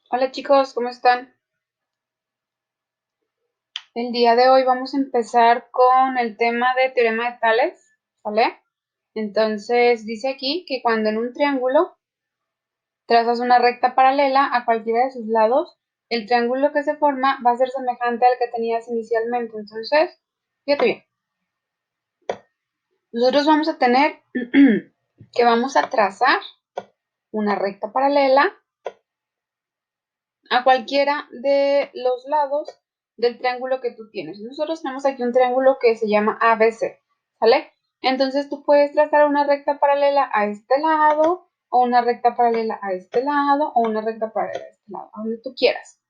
Hola chicos, ¿cómo están? El día de hoy vamos a empezar con el tema de teorema de Tales, ¿vale? Entonces dice aquí que cuando en un triángulo trazas una recta paralela a cualquiera de sus lados, el triángulo que se forma va a ser semejante al que tenías inicialmente. Entonces, fíjate bien, nosotros vamos a tener que vamos a trazar una recta paralela a cualquiera de los lados del triángulo que tú tienes. Nosotros tenemos aquí un triángulo que se llama ABC, ¿sale? Entonces tú puedes trazar una recta paralela a este lado, o una recta paralela a este lado, o una recta paralela a este lado, a donde tú quieras.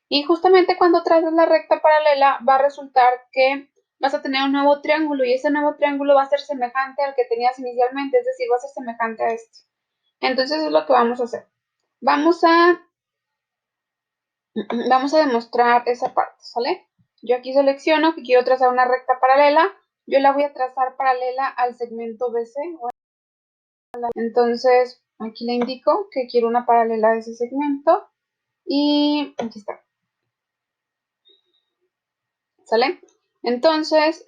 Y justamente cuando trazas la recta paralela va a resultar que vas a tener un nuevo triángulo y ese nuevo triángulo va a ser semejante al que tenías inicialmente, es decir, va a ser semejante a este. Entonces es lo que vamos a hacer. Vamos a Vamos a demostrar esa parte, ¿sale? Yo aquí selecciono que quiero trazar una recta paralela. Yo la voy a trazar paralela al segmento BC. Entonces, aquí le indico que quiero una paralela a ese segmento. Y aquí está. ¿Sale? Entonces,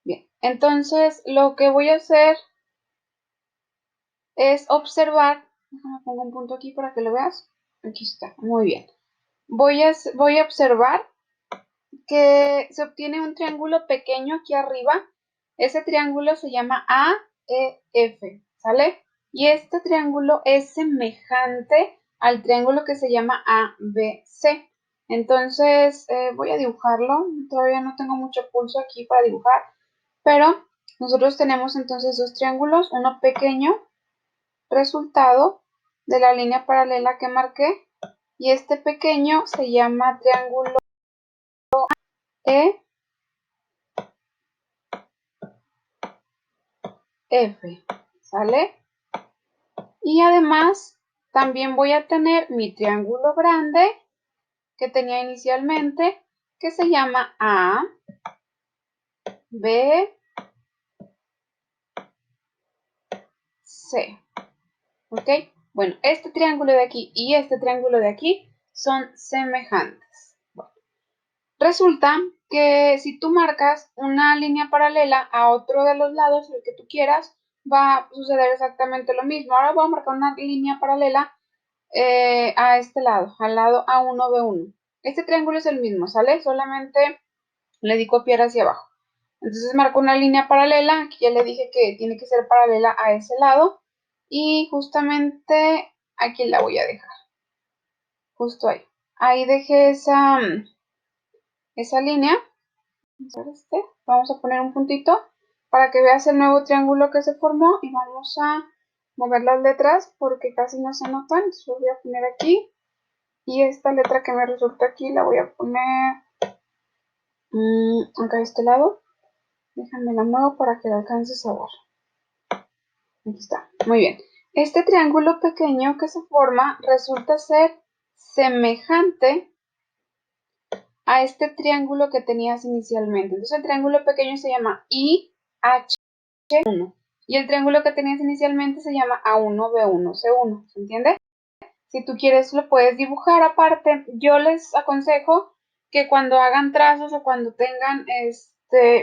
bien. Entonces, lo que voy a hacer es observar. Déjame pongo un punto aquí para que lo veas. Aquí está. Muy bien. Voy a observar que se obtiene un triángulo pequeño aquí arriba. Ese triángulo se llama AEF, ¿sale? Y este triángulo es semejante al triángulo que se llama ABC. Entonces, voy a dibujarlo. Todavía no tengo mucho pulso aquí para dibujar, pero nosotros tenemos entonces dos triángulos, uno pequeño, resultado de la línea paralela que marqué, y este pequeño se llama triángulo EF, ¿sale? Y además también voy a tener mi triángulo grande que tenía inicialmente, que se llama A, B, C. ¿Ok? Bueno, este triángulo de aquí y este triángulo de aquí son semejantes. Bueno, resulta que si tú marcas una línea paralela a otro de los lados, el que tú quieras, va a suceder exactamente lo mismo. Ahora voy a marcar una línea paralela a este lado, al lado A1B1. Este triángulo es el mismo, ¿sale? Solamente le di copiar hacia abajo. Entonces marco una línea paralela, aquí ya le dije que tiene que ser paralela a ese lado, y justamente aquí la voy a dejar, justo ahí. Ahí dejé esa línea. Vamos a poner un puntito para que veas el nuevo triángulo que se formó, y vamos a mover las letras porque casi no se notan. Entonces lo voy a poner aquí. Y esta letra que me resulta aquí la voy a poner acá de este lado. Déjame la muevo para que la alcances a ver. Aquí está. Muy bien. Este triángulo pequeño que se forma resulta ser semejante a este triángulo que tenías inicialmente. Entonces el triángulo pequeño se llama IH1 y el triángulo que tenías inicialmente se llama A1B1C1. ¿Se entiende? Si tú quieres lo puedes dibujar aparte. Yo les aconsejo que cuando hagan trazos o cuando tengan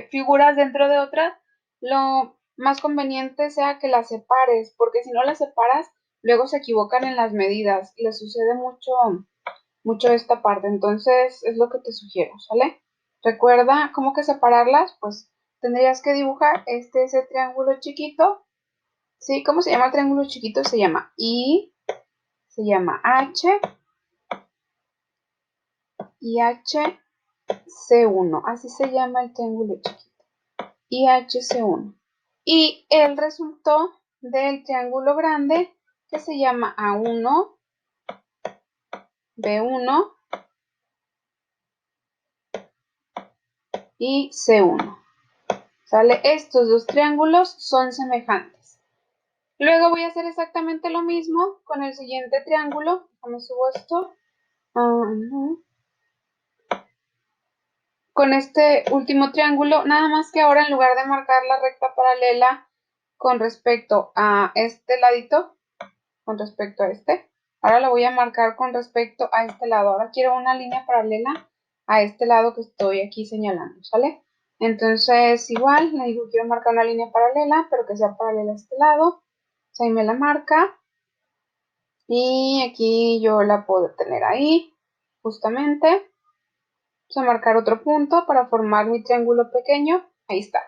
figuras dentro de otras, lo más conveniente sea que las separes, porque si no las separas, luego se equivocan en las medidas y les sucede mucho esta parte. Entonces es lo que te sugiero, ¿sale? Recuerda cómo que separarlas, pues tendrías que dibujar ese triángulo chiquito. ¿Sí? ¿Cómo se llama el triángulo chiquito? Se llama I, se llama H y HC1, así se llama el triángulo chiquito, IHC1. Y él resultó del triángulo grande que se llama A1, B1 y C1. ¿Sale? Estos dos triángulos son semejantes. Luego voy a hacer exactamente lo mismo con el siguiente triángulo. Déjame subo esto. Con este último triángulo, nada más que ahora en lugar de marcar la recta paralela con respecto a este ladito, con respecto a este, Ahora lo voy a marcar con respecto a este lado. Ahora quiero una línea paralela a este lado que estoy aquí señalando, ¿sale? Entonces, igual, le digo, quiero marcar una línea paralela, pero que sea paralela a este lado. Ahí me la marca. Y aquí yo la puedo tener ahí, justamente. Vamos a marcar otro punto para formar mi triángulo pequeño. Ahí está.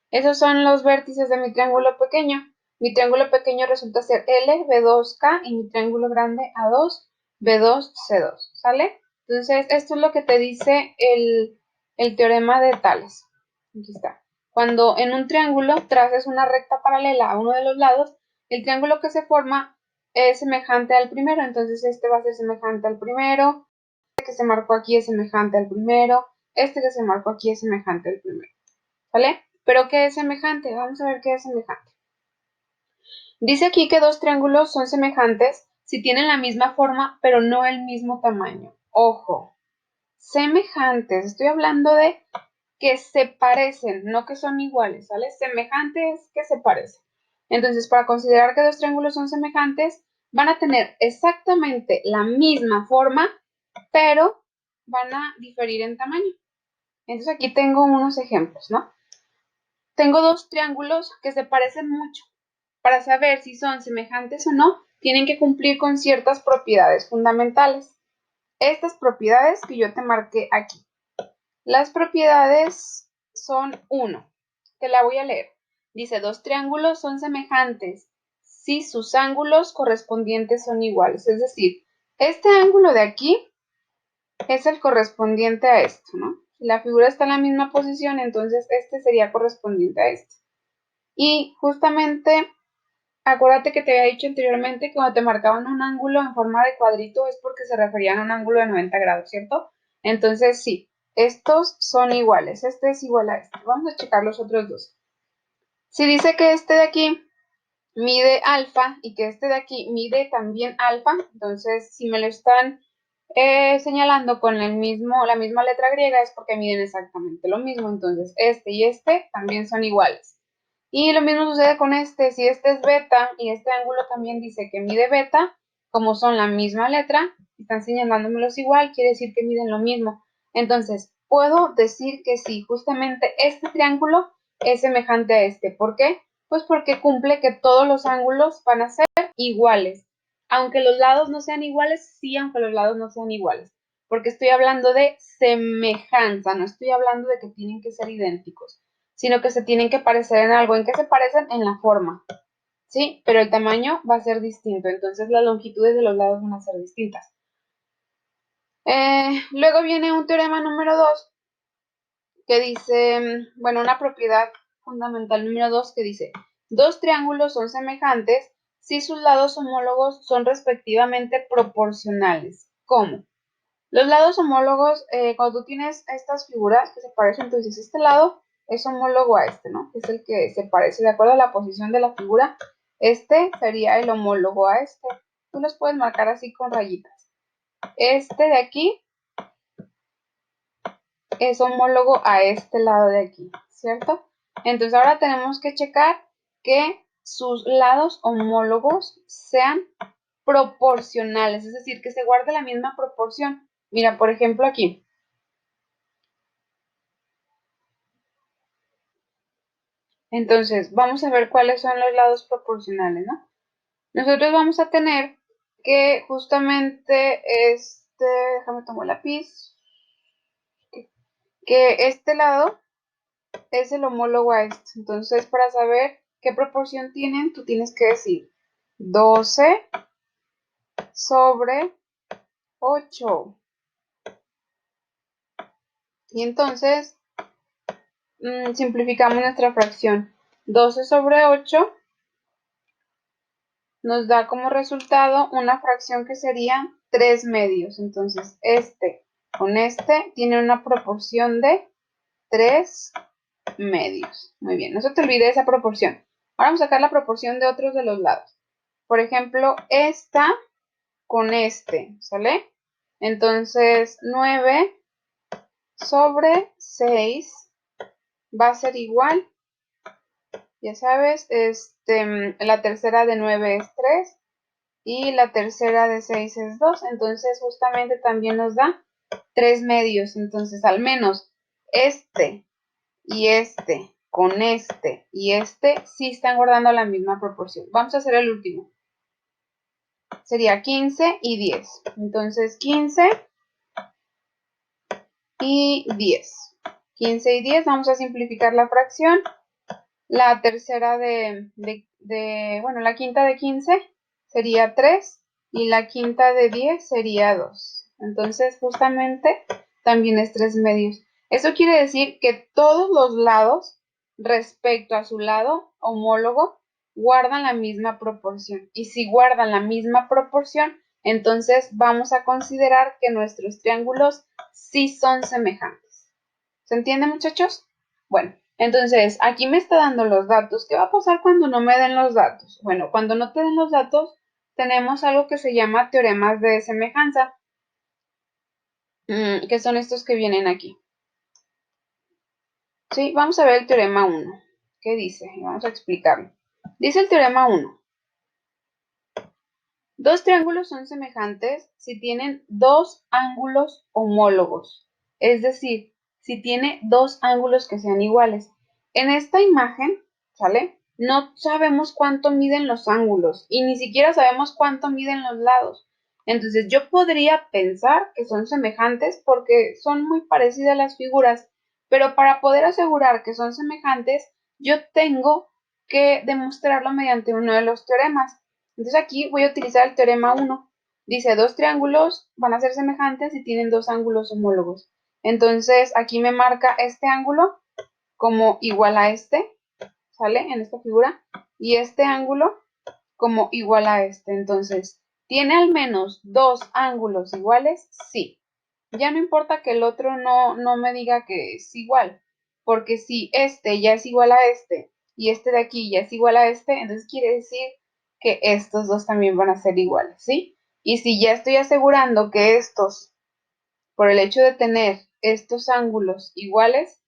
Esos son los vértices de mi triángulo pequeño. Mi triángulo pequeño resulta ser L, B2K y mi triángulo grande A2, B2, C2. ¿Sale? Entonces, esto es lo que te dice el teorema de Tales. Aquí está. Cuando en un triángulo traces una recta paralela a uno de los lados, el triángulo que se forma es semejante al primero. Entonces, este va a ser semejante al primero. Que se marcó aquí es semejante al primero, este que se marcó aquí es semejante al primero, ¿vale? ¿Pero qué es semejante? Vamos a ver qué es semejante. Dice aquí que dos triángulos son semejantes si tienen la misma forma, pero no el mismo tamaño. Ojo, semejantes, estoy hablando de que se parecen, no que son iguales, ¿vale? Semejante es que se parecen. Entonces, para considerar que dos triángulos son semejantes, van a tener exactamente la misma forma, pero van a diferir en tamaño. Entonces aquí tengo unos ejemplos, ¿no? Tengo dos triángulos que se parecen mucho. Para saber si son semejantes o no, tienen que cumplir con ciertas propiedades fundamentales. Estas propiedades que yo te marqué aquí. Las propiedades son 1. Te la voy a leer. Dice, dos triángulos son semejantes si sus ángulos correspondientes son iguales. Es decir, este ángulo de aquí es el correspondiente a esto, ¿no? Si la figura está en la misma posición, entonces este sería correspondiente a este. Y justamente, acuérdate que te había dicho anteriormente que cuando te marcaban un ángulo en forma de cuadrito es porque se referían a un ángulo de 90 grados, ¿cierto? Entonces sí, estos son iguales, este es igual a este. Vamos a checar los otros dos. Si dice que este de aquí mide alfa y que este de aquí mide también alfa, entonces si me lo están señalando con la misma letra griega es porque miden exactamente lo mismo. Entonces, este y este también son iguales. Y lo mismo sucede con este. Si este es beta y este ángulo también dice que mide beta, como son la misma letra, están señalándomelos igual, quiere decir que miden lo mismo. Entonces, puedo decir que sí, justamente este triángulo es semejante a este. ¿Por qué? Pues porque cumple que todos los ángulos van a ser iguales. Aunque los lados no sean iguales, sí, aunque los lados no sean iguales. Porque estoy hablando de semejanza, no estoy hablando de que tienen que ser idénticos, sino que se tienen que parecer en algo. ¿En qué se parecen? En la forma, ¿sí? Pero el tamaño va a ser distinto, entonces las longitudes de los lados van a ser distintas. Luego viene un teorema número 2 que dice, bueno, una propiedad fundamental número 2 que dice, dos triángulos son semejantes si sus lados homólogos son respectivamente proporcionales. ¿Cómo? Los lados homólogos, cuando tú tienes estas figuras que se parecen, entonces este lado es homólogo a este, ¿no? Es el que se parece de acuerdo a la posición de la figura. Este sería el homólogo a este. Tú los puedes marcar así con rayitas. Este de aquí es homólogo a este lado de aquí, ¿cierto? Entonces ahora tenemos que checar que sus lados homólogos sean proporcionales, es decir, que se guarde la misma proporción. Mira, por ejemplo aquí. Entonces, vamos a ver cuáles son los lados proporcionales, ¿no? Nosotros vamos a tener que justamente déjame tomar el lápiz, que este lado es el homólogo a este. Entonces, para saber qué proporción tienen, tú tienes que decir 12 sobre 8. Y entonces, simplificamos nuestra fracción. 12 sobre 8 nos da como resultado una fracción que sería 3 medios. Entonces, este con este tiene una proporción de 3 medios. Muy bien, no se te olvide esa proporción. Ahora vamos a sacar la proporción de otros de los lados. Por ejemplo, esta con este, ¿sale? Entonces, 9 sobre 6 va a ser igual. Ya sabes, la tercera de 9 es 3 y la tercera de 6 es 2, entonces justamente también nos da 3 medios. Entonces al menos este y este con este y este sí están guardando la misma proporción. Vamos a hacer el último. Sería 15 y 10. Entonces 15 y 10. 15 y 10, vamos a simplificar la fracción. La tercera bueno, la quinta de 15 sería 3 y la quinta de 10 sería 2. Entonces, justamente, también es 3 medios. Eso quiere decir que todos los lados, respecto a su lado homólogo, guardan la misma proporción. Y si guardan la misma proporción, entonces vamos a considerar que nuestros triángulos sí son semejantes. ¿Se entiende, muchachos? Bueno, entonces aquí me está dando los datos. ¿Qué va a pasar cuando no me den los datos? Bueno, cuando no te den los datos, tenemos algo que se llama teoremas de semejanza, que son estos que vienen aquí. Sí, vamos a ver el teorema 1. ¿Qué dice? Vamos a explicarlo. Dice el teorema 1. Dos triángulos son semejantes si tienen dos ángulos homólogos. Es decir, si tiene dos ángulos que sean iguales. En esta imagen, ¿sale? No sabemos cuánto miden los ángulos y ni siquiera sabemos cuánto miden los lados. Entonces yo podría pensar que son semejantes porque son muy parecidas las figuras, pero para poder asegurar que son semejantes, yo tengo que demostrarlo mediante uno de los teoremas. Entonces aquí voy a utilizar el teorema 1. Dice, dos triángulos van a ser semejantes si tienen dos ángulos homólogos. Entonces aquí me marca este ángulo como igual a este, ¿sale? En esta figura. Y este ángulo como igual a este. Entonces, ¿tiene al menos dos ángulos iguales? Sí. Ya no importa que el otro no me diga que es igual, porque si este ya es igual a este y este de aquí ya es igual a este, entonces quiere decir que estos dos también van a ser iguales, ¿sí? Y si ya estoy asegurando que estos, por el hecho de tener estos ángulos iguales,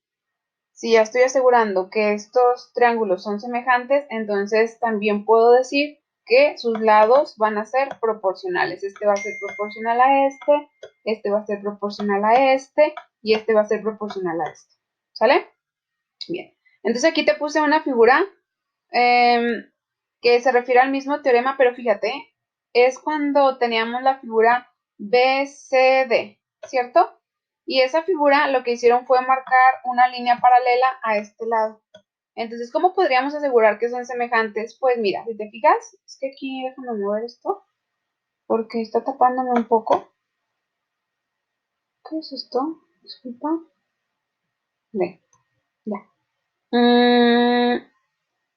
si ya estoy asegurando que estos triángulos son semejantes, entonces también puedo decir que sus lados van a ser proporcionales. Este va a ser proporcional a este va a ser proporcional a este y este va a ser proporcional a este. ¿Sale? Bien. Entonces aquí te puse una figura que se refiere al mismo teorema, pero fíjate, es cuando teníamos la figura BCD, ¿cierto? Y esa figura lo que hicieron fue marcar una línea paralela a este lado. Entonces, ¿cómo podríamos asegurar que son semejantes? Pues mira, si te fijas, es que aquí déjame mover esto, porque está tapándome un poco. ¿Qué es esto? Disculpa. Ve, ya.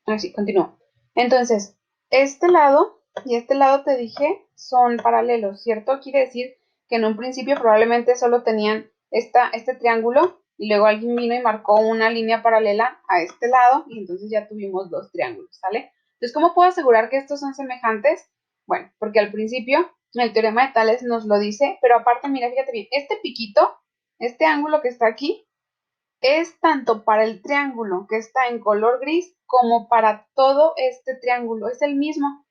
Así, continúo. Entonces, este lado y este lado te dije son paralelos, ¿cierto? Quiere decir que en un principio probablemente solo tenían este triángulo y luego alguien vino y marcó una línea paralela a este lado y entonces ya tuvimos dos triángulos, ¿sale? Entonces, ¿cómo puedo asegurar que estos son semejantes? Bueno, porque al principio el teorema de Tales nos lo dice, pero aparte, mira, fíjate bien, este piquito, este ángulo que está aquí, es tanto para el triángulo que está en color gris como para todo este triángulo. Es el mismo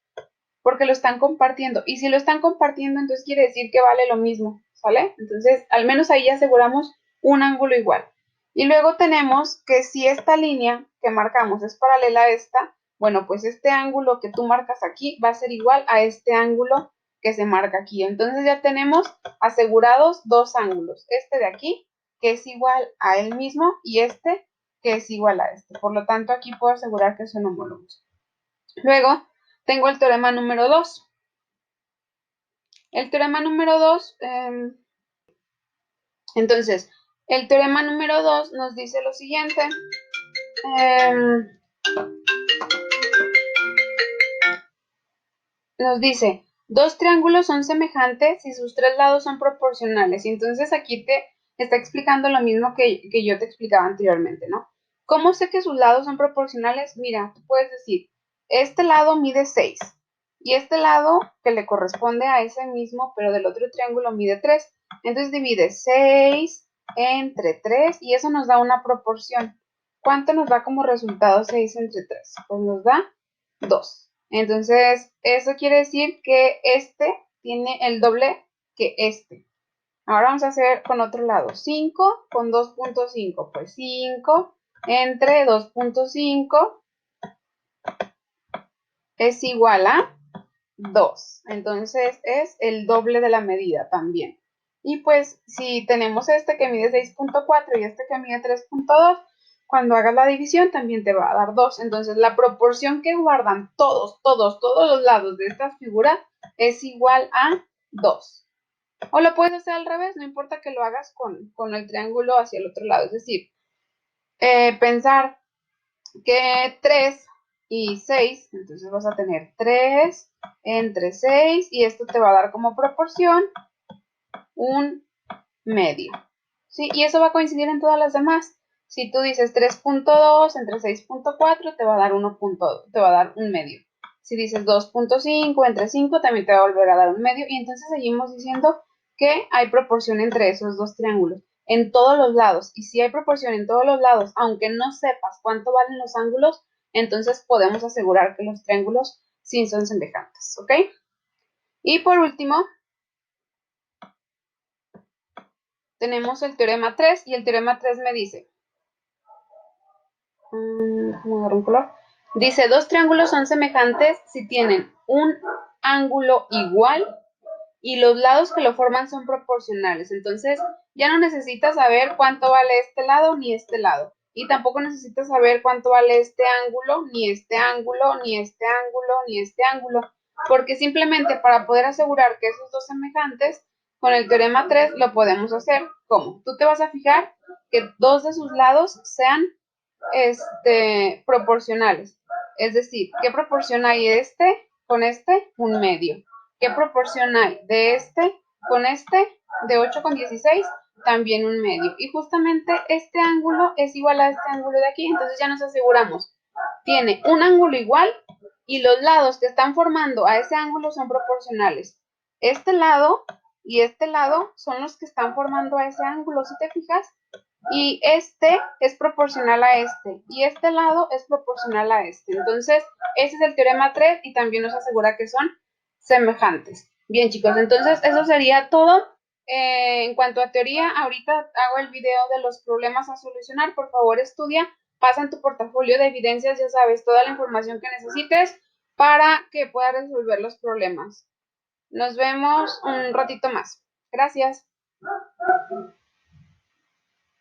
porque lo están compartiendo. Y si lo están compartiendo, entonces quiere decir que vale lo mismo, ¿sale? Entonces, al menos ahí aseguramos un ángulo igual. Y luego tenemos que si esta línea que marcamos es paralela a esta, bueno, pues este ángulo que tú marcas aquí va a ser igual a este ángulo que se marca aquí. Entonces ya tenemos asegurados dos ángulos. Este de aquí, que es igual a él mismo, y este, que es igual a este. Por lo tanto, aquí puedo asegurar que son homólogos. Luego, tengo el teorema número 2. El teorema número 2, entonces, el teorema número 2 nos dice lo siguiente. Nos dice, dos triángulos son semejantes si sus tres lados son proporcionales. Y entonces aquí te está explicando lo mismo que yo te explicaba anteriormente, ¿no? ¿Cómo sé que sus lados son proporcionales? Mira, tú puedes decir, este lado mide 6 y este lado que le corresponde a ese mismo, pero del otro triángulo mide 3. Entonces divide 6 entre 3 y eso nos da una proporción. ¿Cuánto nos da como resultado 6 entre 3? Pues nos da 2. Entonces, eso quiere decir que este tiene el doble que este. Ahora vamos a hacer con otro lado. 5 con 2.5. Pues 5 entre 2.5 es igual a 2. Entonces es el doble de la medida también. Y pues si tenemos este que mide 6.4 y este que mide 3.2, cuando hagas la división también te va a dar 2. Entonces la proporción que guardan todos los lados de esta figura es igual a 2. O lo puedes hacer al revés, no importa que lo hagas con el triángulo hacia el otro lado. Es decir, pensar que 3 y 6, entonces vas a tener 3 entre 6 y esto te va a dar como proporción un medio. ¿Sí? Y eso va a coincidir en todas las demás. Si tú dices 3.2 entre 6.4 te va a dar te va a dar un medio. Si dices 2.5 entre 5 también te va a volver a dar un medio y entonces seguimos diciendo que hay proporción entre esos dos triángulos en todos los lados. Y si hay proporción en todos los lados, aunque no sepas cuánto valen los ángulos, entonces podemos asegurar que los triángulos sí son semejantes, ¿ok? Y por último, tenemos el teorema 3 y el teorema 3 me dice, un color, dice, dos triángulos son semejantes si tienen un ángulo igual y los lados que lo forman son proporcionales. Entonces, ya no necesitas saber cuánto vale este lado ni este lado. Y tampoco necesitas saber cuánto vale este ángulo, ni este ángulo, ni este ángulo, ni este ángulo. Porque simplemente para poder asegurar que esos dos semejantes, con el teorema 3 lo podemos hacer. ¿Cómo? Tú te vas a fijar que dos de sus lados sean proporcionales. Es decir, ¿qué proporción hay de este con este? Un medio. ¿Qué proporción hay de este con este? De 8 con 16, también un medio. Y justamente este ángulo es igual a este ángulo de aquí, entonces ya nos aseguramos. Tiene un ángulo igual y los lados que están formando a ese ángulo son proporcionales. Este lado y este lado son los que están formando a ese ángulo, ¿sí te fijas? Y este es proporcional a este, y este lado es proporcional a este. Entonces, ese es el teorema 3 y también nos asegura que son semejantes. Bien, chicos, entonces eso sería todo. En cuanto a teoría, ahorita hago el video de los problemas a solucionar. Por favor, estudia, pasa en tu portafolio de evidencias, ya sabes, toda la información que necesites para que puedas resolver los problemas. Nos vemos un ratito más. Gracias.